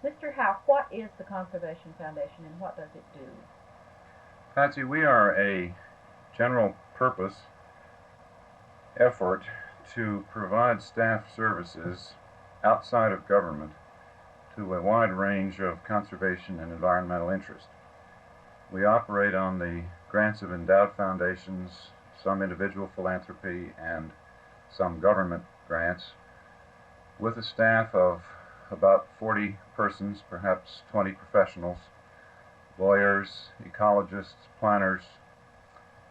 Mr. Howe, what is the Conservation Foundation and what does it do? Patsy, we are a general purpose effort to provide staff services outside of government to a wide range of conservation and environmental interest. We operate on the grants of endowed foundations, some individual philanthropy, and some government grants, with a staff of about 40 persons, perhaps 20 professionals, lawyers, ecologists, planners,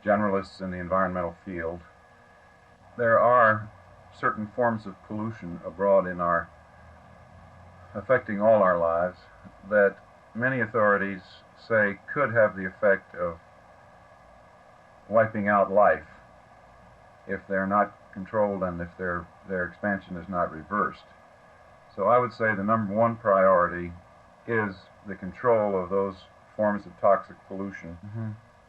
generalists in the environmental field. There are certain forms of pollution abroad affecting all our lives that many authorities say could have the effect of wiping out life if they're not controlled and if their expansion is not reversed. So I would say the number one priority is the control of those forms of toxic pollution.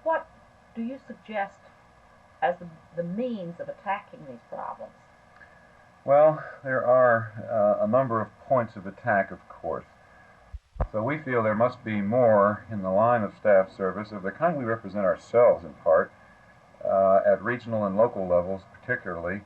What do you suggest as the means of attacking these problems? Well, there are a number of points of attack, of course. So we feel there must be more in the line of staff service of the kind we represent ourselves in part, at regional and local levels particularly.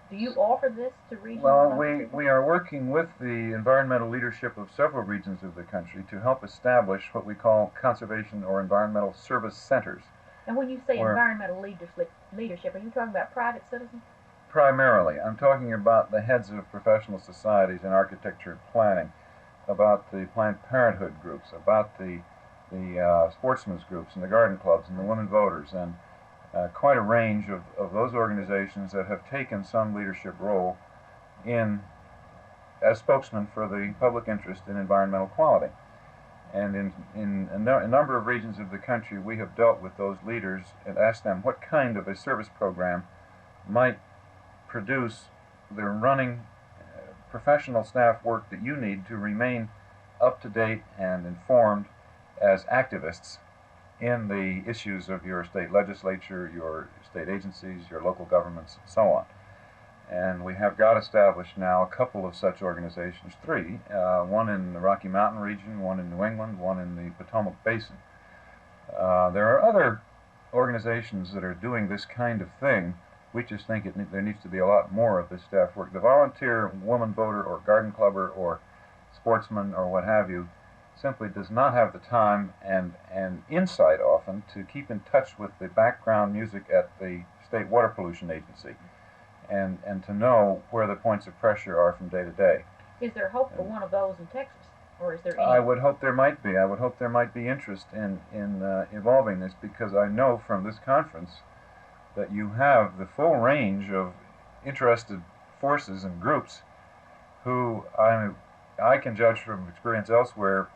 Do you offer this to regional? Well, we are working with the environmental leadership of several regions of the country to help establish what we call conservation or environmental service centers. And when you say environmental leadership, are you talking about private citizens? Primarily. I'm talking about the heads of professional societies in architecture and planning, about the Planned Parenthood groups, about the sportsmen's groups and the garden clubs and the women voters, and quite a range of those organizations that have taken some leadership role as spokesmen for the public interest in environmental quality. And in a number of regions of the country, we have dealt with those leaders and asked them what kind of a service program might produce the running professional staff work that you need to remain up to date and informed as activists in the issues of your state legislature, your state agencies, your local governments, and so on. And we have got established now a couple of such organizations, three, one in the Rocky Mountain region, one in New England, one in the Potomac Basin. There are other organizations that are doing this kind of thing. We just think there needs to be a lot more of this staff work. The volunteer woman voter or garden clubber or sportsman or what have you simply does not have the time and insight often to keep in touch with the background music at the State Water Pollution Agency and to know where the points of pressure are from day to day. Is there hope for one of those in Texas? Or is there any? I would hope there might be. I would hope there might be interest in evolving this, because I know from this conference that you have the full range of interested forces and groups who I can judge from experience elsewhere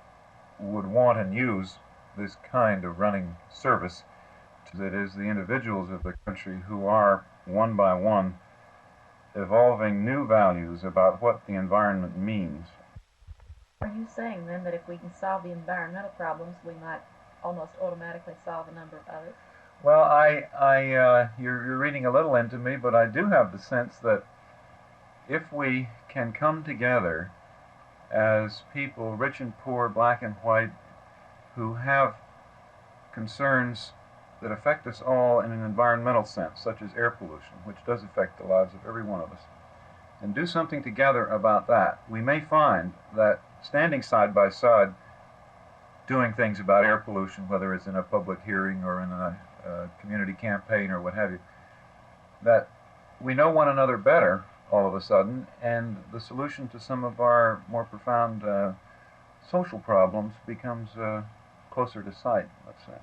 would want and use this kind of running service. It is the individuals of the country who are, one by one, evolving new values about what the environment means. Are you saying then that if we can solve the environmental problems, we might almost automatically solve a number of others? Well, you're reading a little into me, but I do have the sense that if we can come together as people, rich and poor, black and white, who have concerns that affect us all in an environmental sense, such as air pollution, which does affect the lives of every one of us, and do something together about that, we may find that standing side by side, doing things about air pollution, whether it's in a public hearing or in a community campaign or what have you, that we know one another better all of a sudden, and the solution to some of our more profound social problems becomes closer to sight, let's say.